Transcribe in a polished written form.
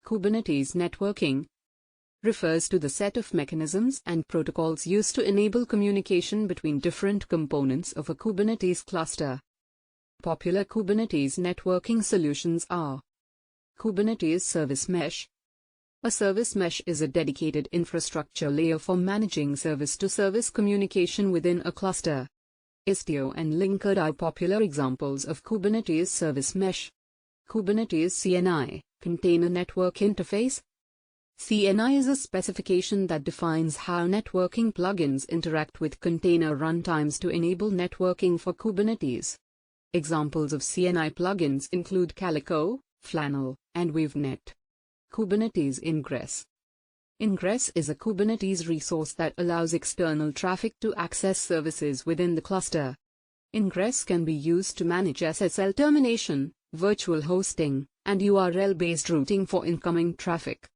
Kubernetes networking refers to the set of mechanisms and protocols used to enable communication between different components of a Kubernetes cluster. Popular Kubernetes networking solutions are Kubernetes Service Mesh. A service mesh is a dedicated infrastructure layer for managing service-to-service communication within a cluster. Istio and Linkerd are popular examples of Kubernetes Service Mesh. Kubernetes CNI, Container Network Interface. CNI is a specification that defines how networking plugins interact with container runtimes to enable networking for Kubernetes. Examples of CNI plugins include Calico, Flannel, and WeaveNet. Kubernetes Ingress. Ingress is a Kubernetes resource that allows external traffic to access services within the cluster. Ingress can be used to manage SSL termination, virtual hosting, and URL-based routing for incoming traffic.